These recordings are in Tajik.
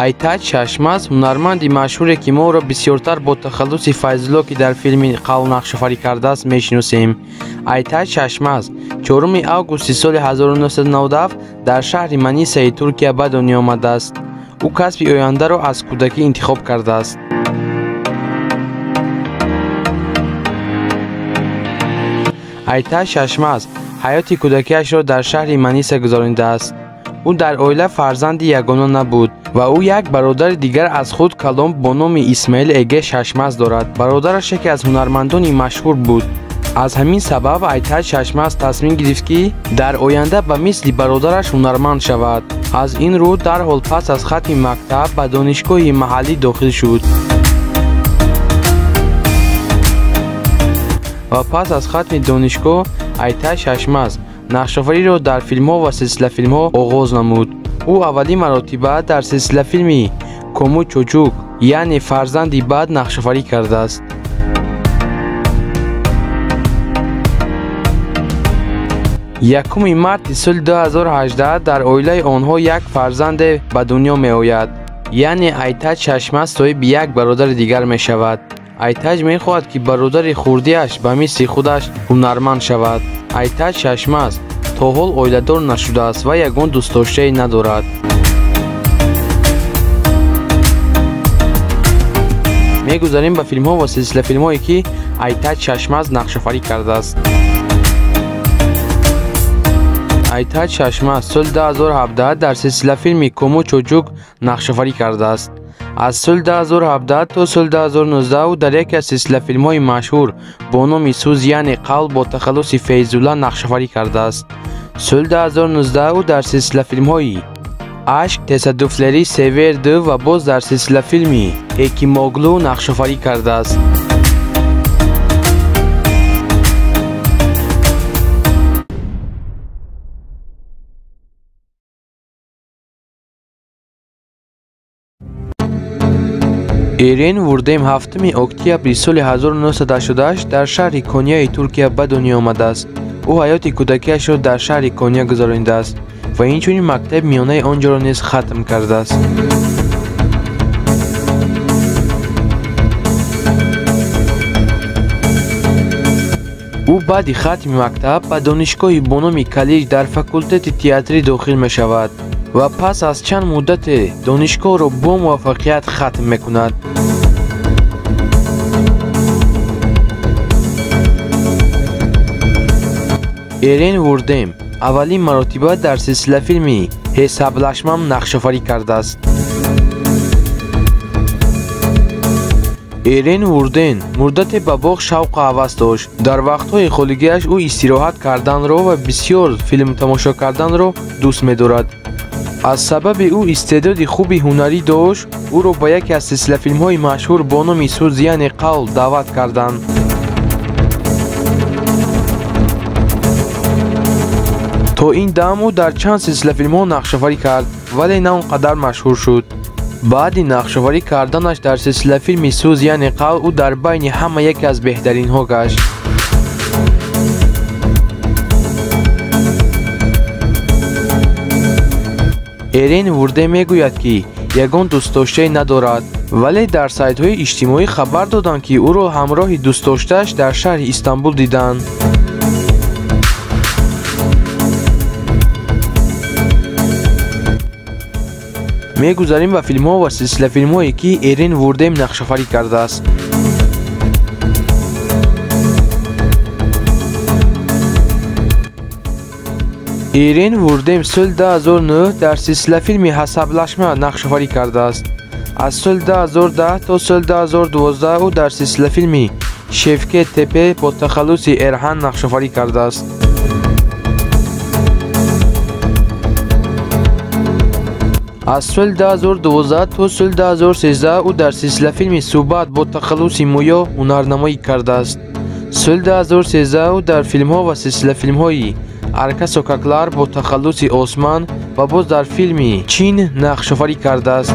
Айтаҷ Шашмаз ҳунарманди машҳуре ки мо ӯро бисёртар бо тахаллуси Файзулло ки дар филми «Қавл» нақшофарӣ кардааст мешиносем. Айтаҷ Шашмаз 4 августи соли 1997 дар шаҳри Манисаи Туркия ба дунё омадааст. ӯ касби ояндаро аз кӯдакӣ интихоб кардааст. Айтаҷ Шашмаз ҳаёти кӯдакиашро дар шаҳри Маниса гузаронидааст. ӯ дар оила фарзанди ягона набуд ва ӯ як бародари дигар аз худ калон бо номи Исмаил Эге Шашмаз дорад. Бародараш яке аз ҳунармандони машҳур буд. аз ҳамин сабаб Айтаҷ Шашмаз тасмим гирифт ки дар оянда ба мисли бародараш ҳунарманд шавад. аз ин рӯ дарҳол пас аз хатми мактаб ба донишгоҳи маҳаллӣ дохил шуд ва пас аз хатми донишгоҳ Айтаҷ Шашмаз нақшофариро дар филмҳо ва силсилафилмҳо оғоз намуд. ӯ аввалин маротиба дар силсилафилми «Кому чучук» яъне «Фарзанди бад» нақшофарӣ кардааст. 1 марти соли 2018 дар оилаи онҳо як фарзанде ба дунё меояд, яъне Айтаҷ Шашмаз соҳиби як бародари дигар мешавад. Айтаҷ мехоҳад ки бародари хурдиаш ба мисли худаш ҳунарманд шавад. Айтаҷ Шашмаз то ҳол оиладор нашудааст ва ягон дӯстдоштае надорад. мегузарем ба филмҳо ва силсилафилмҳое ки Айтаҷ Шашмаз нақшофарӣ кардааст. Айтаҷ Шашмаз соли 2017 дар силсилафилми «Кому чучук» нақшофарӣ кардааст. аз соли 2017 то соли 2019 ӯ дар яке аз силсилафилмҳои машҳур бо номи «Сӯз» яъне «Қавл» бо тахаллуси Фейзулла нақшофарӣ кардааст. соли 2019 ӯ дар силсилафилмҳои «Ашк», «Тесадуфлери», «Север 2» ва боз дар силсилафилми «Экимоглу» нақшофарӣ кардааст. Эрен Вурдем 7 октябри соли 1988 дар шаҳри Конияи Туркия ба дунё омадааст. ӯ ҳаёти кӯдакиашро дар шаҳри Кония гузаронидааст ва инчунин мактаби миёнаи онҷоро низ хатм кардааст. ӯ баъди хатми мактаб ба донишгоҳи бо номи «Калиж» дар факултети театрӣ дохил мешавад ва пас аз чанд муддате донишгоҳро бо муваффақият хатм мекунад. Эрен Вурдем аввалин маротиба дар силсилафилми «Ҳесаблашмам» нақшофарӣ кардааст. Эрен Вурден муддате ба боғ шавқу ҳавас дошт. дар вақтҳои холигиаш ӯ истироҳат карданро ва бисёр филм тамошо карданро дӯст медорад. аз сабаби ӯ истеъдоди хуби ҳунарӣ дошт, ӯро ба яке аз силсилафилмҳои машҳур бо номи «Сӯз» яъне «Қавл» даъват карданд. то ин дам ӯ дар чанд силсилафилмҳо нақшофарӣ кард, вале на он қадар машҳур шуд. баъди нақшофарӣ карданаш дар силсилафилми «Сӯз» яъне «Қавл» ӯ дар байни ҳама яке аз беҳтаринҳо гашт. Эрен Вурдем мегӯяд ки ягон дӯстдоштае надорад, вале дар сайтҳои иҷтимоӣ хабар доданд ки ӯро ҳамроҳи дӯстдоштааш дар шаҳри Истанбул диданд. мегузарем ба филмҳо ва силсилафилмҳое ки Эрен Вурдем нақшофарӣ кардааст. Эрен Вурдем соли 2009 дар силсилафилми «Ҳасаблашма» нақшофарӣ кардааст. аз соли 2010 то соли 2012 ӯ дар силсилафилми «Шевкет Тепе» бо тахаллуси Эрҳан нақшофарӣ кардааст. аз соли 2012 то соли 2013 ӯ дар силсилафилми «Суҳбат» бо тахаллуси Муё ҳунарнамоӣ кардааст. соли 2013 ӯ дар филмҳо ва силсилафилмҳои «Арка Сокаклар» бо тахаллуси Осман ва боз дар филми «Чин» нақшофарӣ кардааст.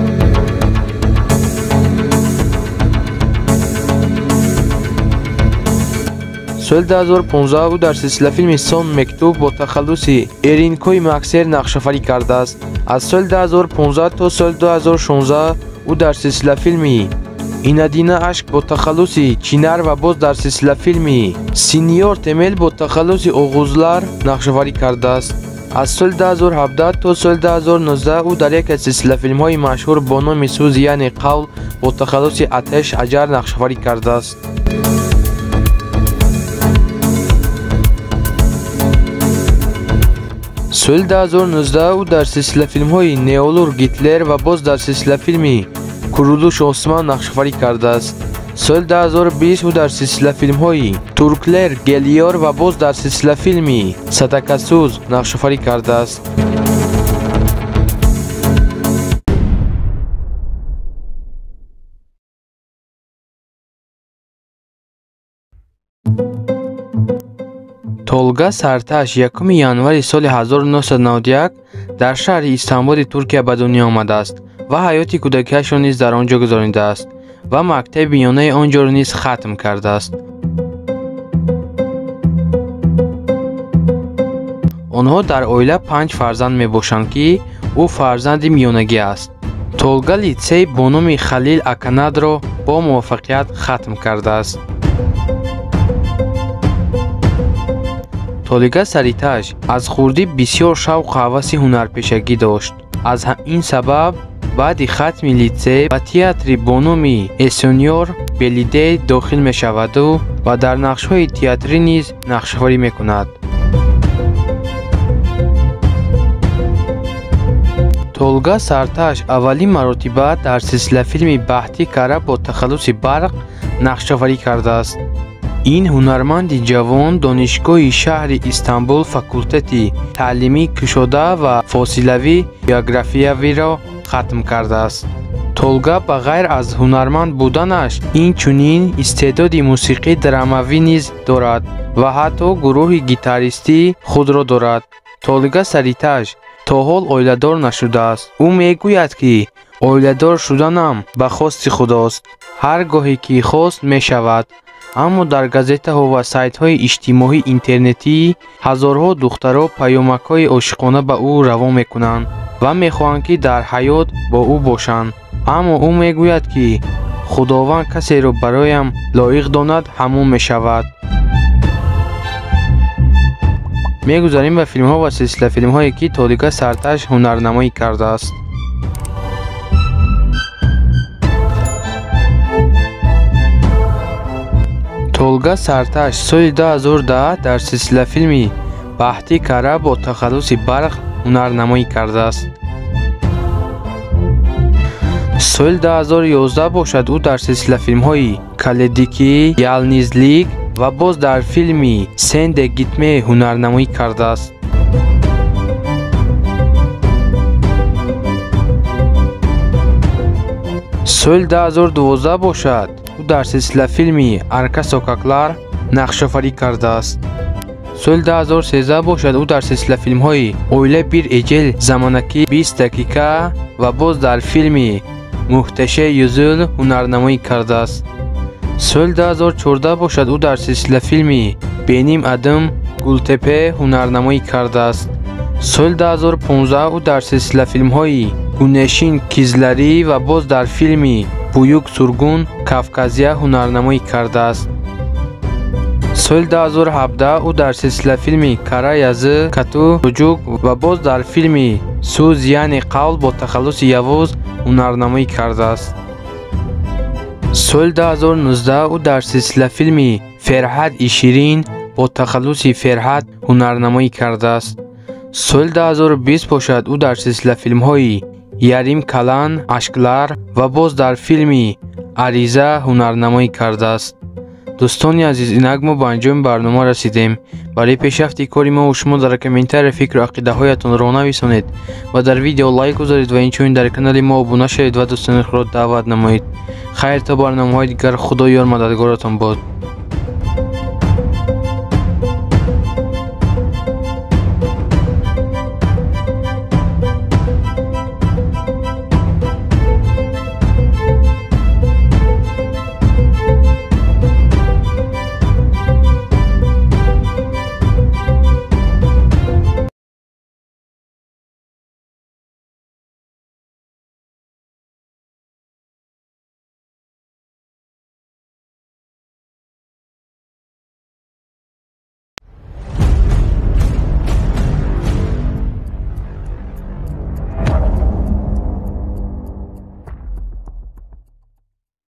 соли 2015 ӯ дар силсила филми сон мектуб бо тахаллуси эринкои максер нақшафарӣ кардааст. аз соли 2015 то соли 2016 ӯ дар силсила филми инадина ашк бо тахаллуси чинар ва боз дар силсила филми синьор темел бо тахаллуси оғӯзлар нақшафарӣ кардааст. аз соли 2017 то соли 2019 ӯ дар яке аз силсилафилмҳои машҳур бо номи Сӯз яъне қавл бо тахаллуси Атеш Аҷар нақшафарӣ кардааст. соли 2019 ӯ дар силсилафилмҳои Неолур Гитлер ва боз дар силсилафилми Курулуш Осман нақшафарӣ кардааст. соли 2020 ӯ дар силсилафилмҳои Турклер Гелиёр ва боз дар силсилафилми Садакасӯз нақшафарӣ кардааст. Толга Сарташ 1 январи соли 1991 дар шаҳри Истанбули Туркия ба дунё омадааст ва ҳаёти кӯдакиашро низ дар он ҷо гузаронидааст ва мактаби миёнаи он ҷоро низ хатм кардааст. онҳо дар оила 5 фарзанд мебошанд ки ӯ фарзанди миёнагӣ аст. Толга литсей бо номи Халил Аканадро бо муваффақият хатм кардааст. Толга Сариташ аз хурдӣ бисёр шавқу ҳаваси ҳунарпешагӣ дошт. аз ин сабаб баъди хатми литсей ба театри бо номи Эсёнёр Белидей дохил мешаваду ва дар нақшҳои театрӣ низ нақшафарӣ мекунад. Толга Сарташ аввалин маротиба дар силсилафилми Баҳтӣ Кара бо тахаллуси барқ нақшафарӣ кардааст. ин ҳунарманди ҷавон донишгоҳи шаҳри Истанбул факултати таълимии кушода ва фосилавӣ географиявиро хатм кардааст. Толга ба ғайр аз ҳунарманд буданаш инчунин истеъдоди мусиқии драмавӣ низ дорад ва ҳатто гурӯҳи гитаристӣ худро дорад. Толга Сариташ то ҳол оиладор нашудааст. ӯ мегӯяд ки оиладор шуданам ба хости худост. ҳар гоҳе ки хост мешавад. аммо дар газетаҳо ва сайтҳои иҷтимоӣ интернетӣ ҳазорҳо духтаро паёмакҳои ошиқона ба ӯ равон мекунанд ва мехоҳанд ки дар ҳаёт бо ӯ бошанд. аммо ӯ мегӯяд ки худованд касеро бароям лоиқ донад ҳамон мешавад. мегузарем ба филмҳо ва силсилафилмҳое ки Толга Сарташ ҳунарнамоӣ кардааст. Толга Сарташ соли 2010 дар силсилафилми Баҳтӣ Кара бо тахаллуси барқ ҳунарнамоӣ кардааст. соли 2011 бошад ӯ дар силсилафилмҳои Каледики Ялнизлик ва боз дар филми Сенде Гитме ҳунарнамоӣ кардааст. соли 2012 бошад ӯ дар силсилафилми Арка Сокаклар нақшафарӣ кардааст. соли 2013 бошад ӯ дар силсилафилмҳои Оила Бир Эҷел Заманаки 20 дақиқа ва боз дар филми Муҳташаи Юзул ҳунарнамоӣ кардааст. соли 2014 бошад ӯ дар силсилафилми Беним Адым Гултепе ҳунарнамоӣ кардааст. соли 2015 ӯ дар силсилафилмҳои Гунешин Кизларӣ ва боз дар филми Буюк Сургун Кавказия ҳунарнамоӣ кардааст. соли 2017 ӯ дар силсилафилми Кара Язы Кату Руҷук ва боз дар филми Сӯз яъне қавл бо тахаллуси Явуз ҳунарнамоӣ кардааст. соли 2019 ӯ дар силсилафилми Ферҳад Иширин бо тахаллуси Ферҳад ҳунарнамоӣ кардааст. соли 2020 бошад ӯ дар силсилафилмҳои Ярим Калан Ашклар ва боз дар филми Ариза ҳунарнамоӣ кардааст. дӯстони азиз, инак мо ба анҷоми барнома расидем. барои пешрафти кори мо шумо дар комментария фикру ақидаҳоятонро нависонед ва дар видео лайк гузоред ва инчунин дар канали мо обуна шавед ва дӯстони худро даъват намоед. хайр, то барномаҳои дигар. худо ёр мададгоратон бод.